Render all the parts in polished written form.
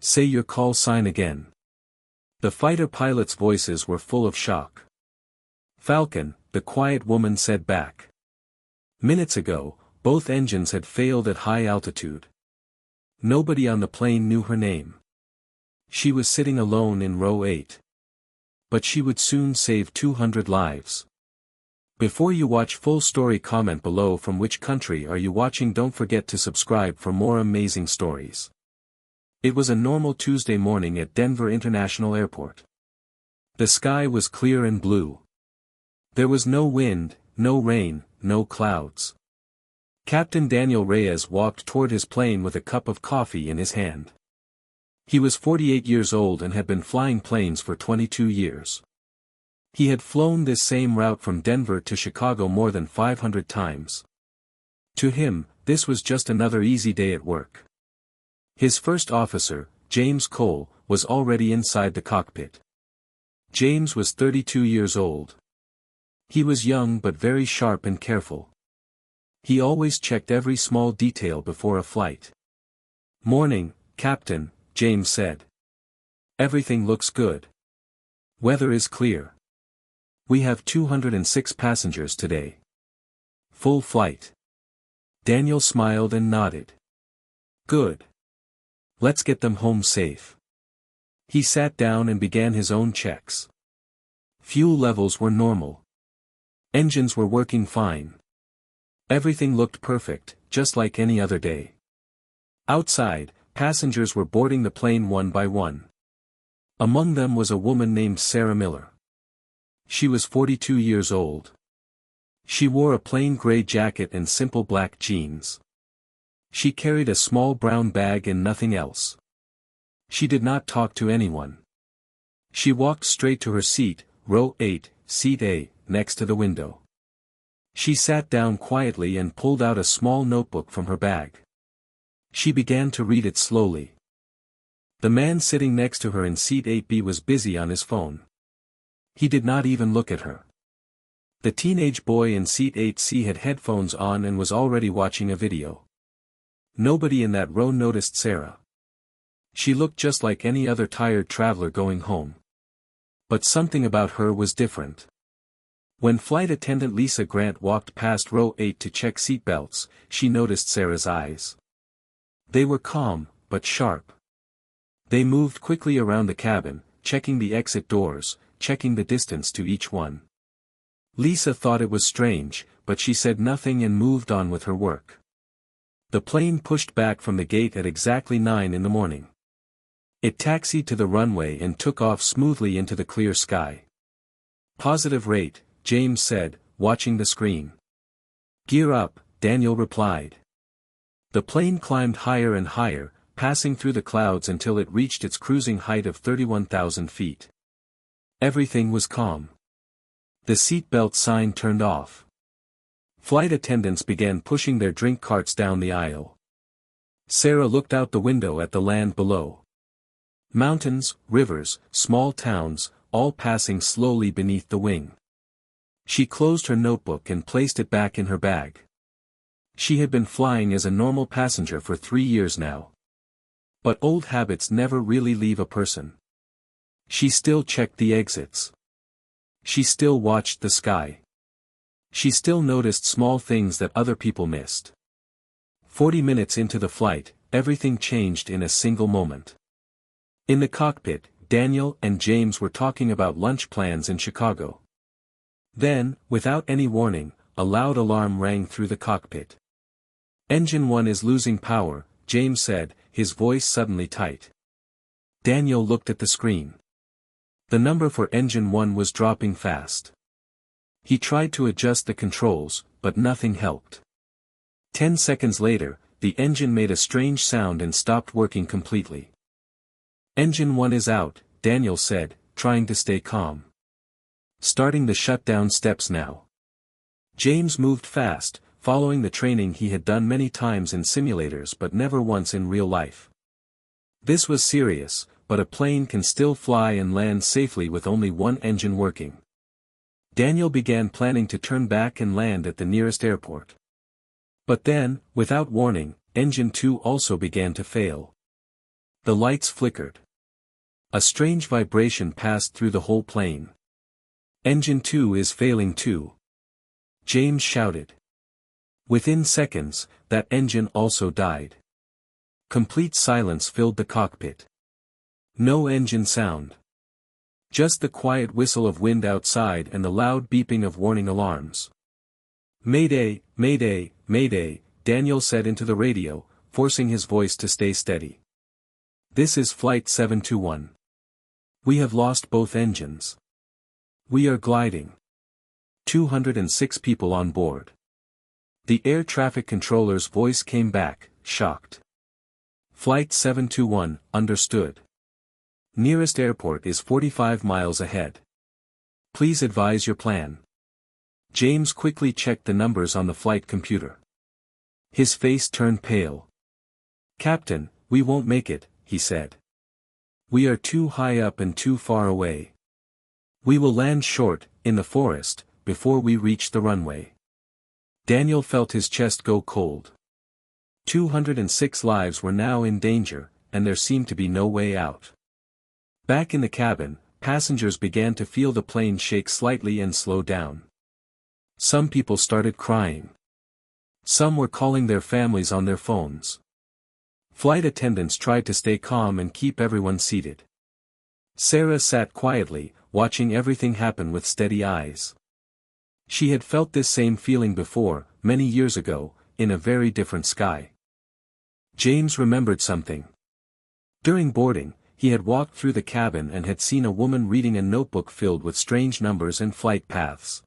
Say your call sign again. The fighter pilots' voices were full of shock. Falcon, the quiet woman said back. Minutes ago, both engines had failed at high altitude. Nobody on the plane knew her name. She was sitting alone in row 8. But she would soon save 200 lives. Before you watch full story, comment below from which country are you watching. Don't forget to subscribe for more amazing stories. It was a normal Tuesday morning at Denver International Airport. The sky was clear and blue. There was no wind, no rain, no clouds. Captain Daniel Reyes walked toward his plane with a cup of coffee in his hand. He was 48 years old and had been flying planes for 22 years. He had flown this same route from Denver to Chicago more than 500 times. To him, this was just another easy day at work. His first officer, James Cole, was already inside the cockpit. James was 32 years old. He was young but very sharp and careful. He always checked every small detail before a flight. "Morning, Captain," James said. "Everything looks good. Weather is clear. We have 206 passengers today. Full flight." Daniel smiled and nodded. "Good. Let's get them home safe." He sat down and began his own checks. Fuel levels were normal. Engines were working fine. Everything looked perfect, just like any other day. Outside, passengers were boarding the plane one by one. Among them was a woman named Sarah Miller. She was 42 years old. She wore a plain gray jacket and simple black jeans. She carried a small brown bag and nothing else. She did not talk to anyone. She walked straight to her seat, row 8, seat A, next to the window. She sat down quietly and pulled out a small notebook from her bag. She began to read it slowly. The man sitting next to her in seat 8B was busy on his phone. He did not even look at her. The teenage boy in seat 8C had headphones on and was already watching a video. Nobody in that row noticed Sarah. She looked just like any other tired traveler going home. But something about her was different. When flight attendant Lisa Grant walked past row 8 to check seatbelts, she noticed Sarah's eyes. They were calm, but sharp. They moved quickly around the cabin, checking the exit doors, checking the distance to each one. Lisa thought it was strange, but she said nothing and moved on with her work. The plane pushed back from the gate at exactly 9 in the morning. It taxied to the runway and took off smoothly into the clear sky. "Positive rate," James said, watching the screen. "Gear up," Daniel replied. The plane climbed higher and higher, passing through the clouds until it reached its cruising height of 31,000 feet. Everything was calm. The seatbelt sign turned off. Flight attendants began pushing their drink carts down the aisle. Sarah looked out the window at the land below. Mountains, rivers, small towns, all passing slowly beneath the wing. She closed her notebook and placed it back in her bag. She had been flying as a normal passenger for 3 years now. But old habits never really leave a person. She still checked the exits. She still watched the sky. She still noticed small things that other people missed. 40 minutes into the flight, everything changed in a single moment. In the cockpit, Daniel and James were talking about lunch plans in Chicago. Then, without any warning, a loud alarm rang through the cockpit. "Engine 1 is losing power," James said, his voice suddenly tight. Daniel looked at the screen. The number for Engine 1 was dropping fast. He tried to adjust the controls, but nothing helped. 10 seconds later, the engine made a strange sound and stopped working completely. "Engine 1 is out," Daniel said, trying to stay calm. "Starting the shutdown steps now." James moved fast, following the training he had done many times in simulators but never once in real life. This was serious, but a plane can still fly and land safely with only one engine working. Daniel began planning to turn back and land at the nearest airport. But then, without warning, Engine 2 also began to fail. The lights flickered. A strange vibration passed through the whole plane. "Engine 2 is failing too," James shouted. Within seconds, that engine also died. Complete silence filled the cockpit. No engine sound. Just the quiet whistle of wind outside and the loud beeping of warning alarms. "Mayday, mayday, mayday," Daniel said into the radio, forcing his voice to stay steady. "This is Flight 721. We have lost both engines. We are gliding. 206 people on board." The air traffic controller's voice came back, shocked. "Flight 721, understood. Nearest airport is 45 miles ahead. Please advise your plan." James quickly checked the numbers on the flight computer. His face turned pale. "Captain, we won't make it," he said. "We are too high up and too far away. We will land short, in the forest, before we reach the runway." Daniel felt his chest go cold. 206 lives were now in danger, and there seemed to be no way out. Back in the cabin, passengers began to feel the plane shake slightly and slow down. Some people started crying. Some were calling their families on their phones. Flight attendants tried to stay calm and keep everyone seated. Sarah sat quietly, watching everything happen with steady eyes. She had felt this same feeling before, many years ago, in a very different sky. James remembered something. During boarding, he had walked through the cabin and had seen a woman reading a notebook filled with strange numbers and flight paths.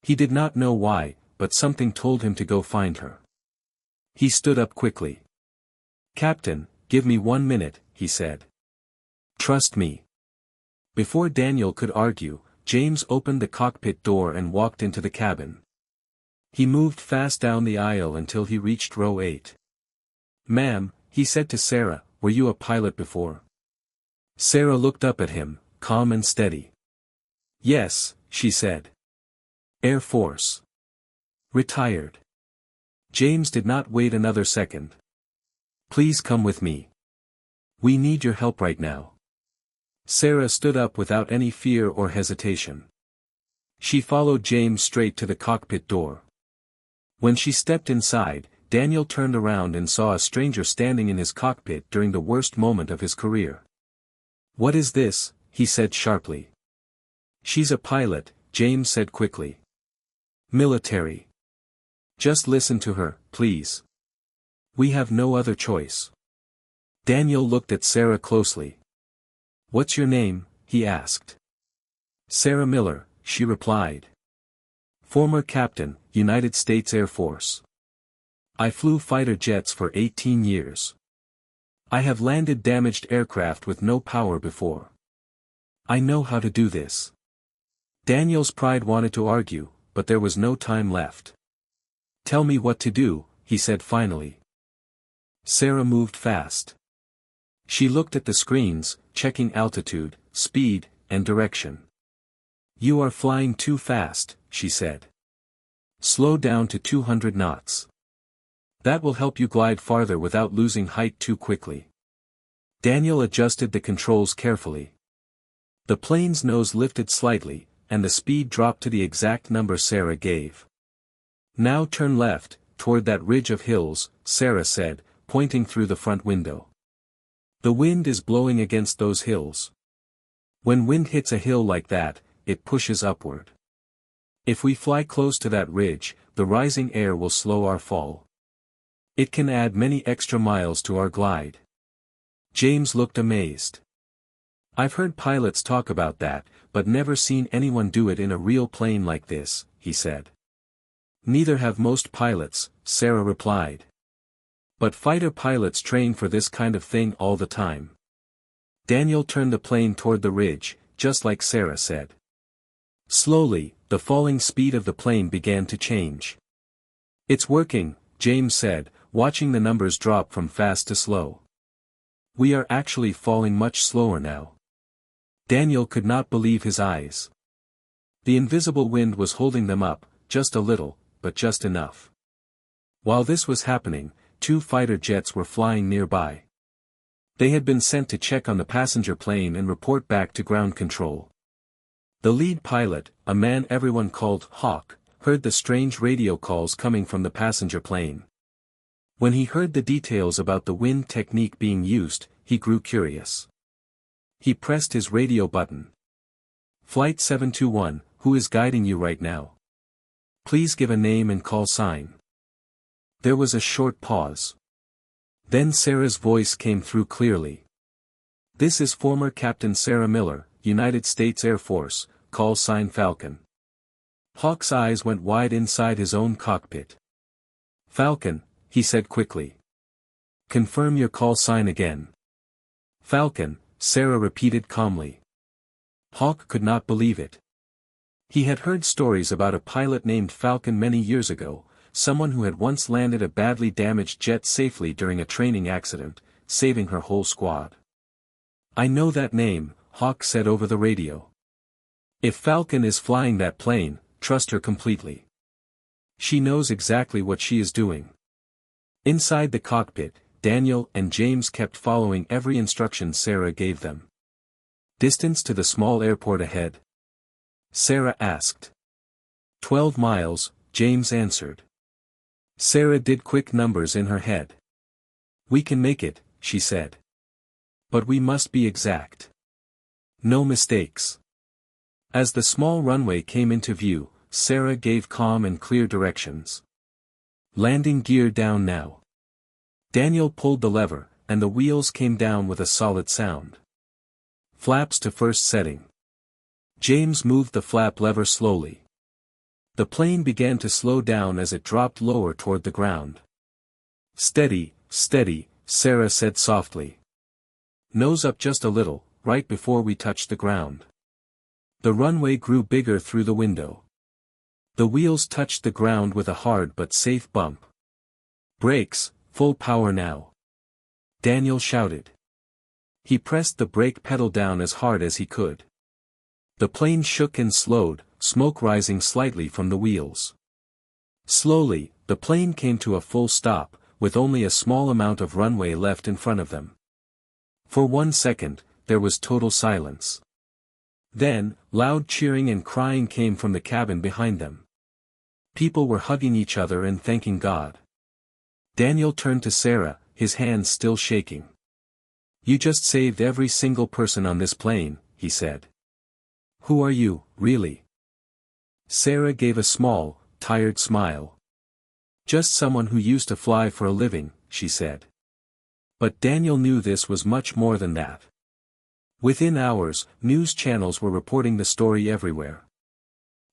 He did not know why, but something told him to go find her. He stood up quickly. "Captain, give me 1 minute," he said. "Trust me." Before Daniel could argue, James opened the cockpit door and walked into the cabin. He moved fast down the aisle until he reached row 8. "Ma'am," he said to Sarah, "were you a pilot before?" Sarah looked up at him, calm and steady. "Yes," she said. "Air Force. Retired." James did not wait another second. "Please come with me. We need your help right now." Sarah stood up without any fear or hesitation. She followed James straight to the cockpit door. When she stepped inside, Daniel turned around and saw a stranger standing in his cockpit during the worst moment of his career. "What is this?" he said sharply. "She's a pilot," James said quickly. "Military. Just listen to her, please. We have no other choice." Daniel looked at Sarah closely. "What's your name?" he asked. "Sarah Miller," she replied. "Former captain, United States Air Force. I flew fighter jets for 18 years. I have landed damaged aircraft with no power before. I know how to do this." Daniel's pride wanted to argue, but there was no time left. "Tell me what to do," he said finally. Sarah moved fast. She looked at the screens, checking altitude, speed, and direction. "You are flying too fast," she said. "Slow down to 200 knots. That will help you glide farther without losing height too quickly." Daniel adjusted the controls carefully. The plane's nose lifted slightly, and the speed dropped to the exact number Sarah gave. "Now turn left, toward that ridge of hills," Sarah said, pointing through the front window. "The wind is blowing against those hills. When wind hits a hill like that, it pushes upward. If we fly close to that ridge, the rising air will slow our fall. It can add many extra miles to our glide." James looked amazed. "I've heard pilots talk about that, but never seen anyone do it in a real plane like this," he said. "Neither have most pilots," Sarah replied. "But fighter pilots train for this kind of thing all the time." Daniel turned the plane toward the ridge, just like Sarah said. Slowly, the falling speed of the plane began to change. "It's working," James said, watching the numbers drop from fast to slow. "We are actually falling much slower now." Daniel could not believe his eyes. The invisible wind was holding them up, just a little, but just enough. While this was happening, 2 fighter jets were flying nearby. They had been sent to check on the passenger plane and report back to ground control. The lead pilot, a man everyone called Hawk, heard the strange radio calls coming from the passenger plane. When he heard the details about the wind technique being used, he grew curious. He pressed his radio button. "Flight 721, who is guiding you right now? Please give a name and call sign." There was a short pause. Then Sarah's voice came through clearly. "This is former Captain Sarah Miller, United States Air Force, call sign Falcon." Hawk's eyes went wide inside his own cockpit. "Falcon," he said quickly. "Confirm your call sign again." "Falcon," Sarah repeated calmly. Hawk could not believe it. He had heard stories about a pilot named Falcon many years ago, someone who had once landed a badly damaged jet safely during a training accident, saving her whole squad. "I know that name," Hawk said over the radio. "If Falcon is flying that plane, trust her completely. She knows exactly what she is doing." Inside the cockpit, Daniel and James kept following every instruction Sarah gave them. "Distance to the small airport ahead?" Sarah asked. 12 miles, James answered. Sarah did quick numbers in her head. "We can make it," she said. "But we must be exact. No mistakes." As the small runway came into view, Sarah gave calm and clear directions. "Landing gear down now." Daniel pulled the lever, and the wheels came down with a solid sound. "Flaps to first setting." James moved the flap lever slowly. The plane began to slow down as it dropped lower toward the ground. "Steady, steady," Sarah said softly. "Nose up just a little, right before we touch the ground." The runway grew bigger through the window. The wheels touched the ground with a hard but safe bump. "Brakes, full power now," Daniel shouted. He pressed the brake pedal down as hard as he could. The plane shook and slowed, smoke rising slightly from the wheels. Slowly, the plane came to a full stop, with only a small amount of runway left in front of them. For 1 second, there was total silence. Then, loud cheering and crying came from the cabin behind them. People were hugging each other and thanking God. Daniel turned to Sarah, his hands still shaking. "You just saved every single person on this plane," he said. "Who are you, really?" Sarah gave a small, tired smile. "Just someone who used to fly for a living," she said. But Daniel knew this was much more than that. Within hours, news channels were reporting the story everywhere.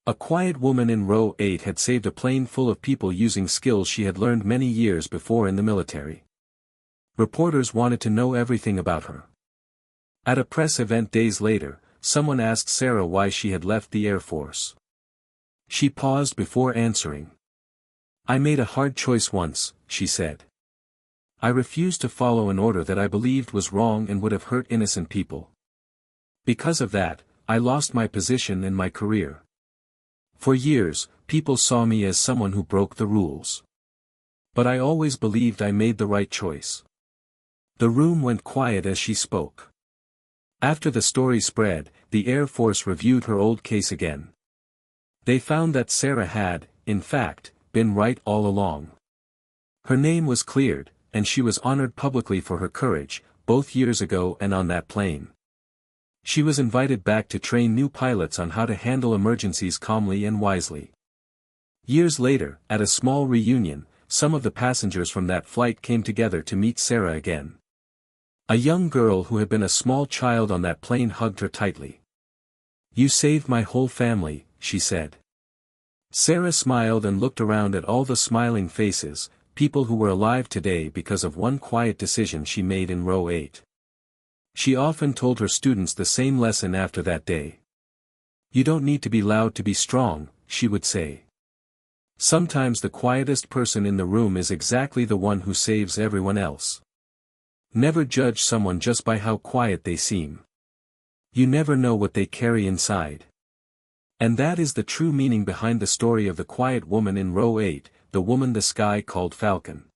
A quiet woman in row 8 had saved a plane full of people using skills she had learned many years before in the military. Reporters wanted to know everything about her. At a press event days later, someone asked Sarah why she had left the Air Force. She paused before answering. "I made a hard choice once," she said. "I refused to follow an order that I believed was wrong and would have hurt innocent people. Because of that, I lost my position and my career. For years, people saw me as someone who broke the rules. But I always believed I made the right choice." The room went quiet as she spoke. After the story spread, the Air Force reviewed her old case again. They found that Sarah had, in fact, been right all along. Her name was cleared, and she was honored publicly for her courage, both years ago and on that plane. She was invited back to train new pilots on how to handle emergencies calmly and wisely. Years later, at a small reunion, some of the passengers from that flight came together to meet Sarah again. A young girl who had been a small child on that plane hugged her tightly. "You saved my whole family," she said. Sarah smiled and looked around at all the smiling faces, people who were alive today because of one quiet decision she made in row 8. She often told her students the same lesson after that day. "You don't need to be loud to be strong," she would say. "Sometimes the quietest person in the room is exactly the one who saves everyone else." Never judge someone just by how quiet they seem. You never know what they carry inside. And that is the true meaning behind the story of the quiet woman in row 8, the woman the sky called Falcon.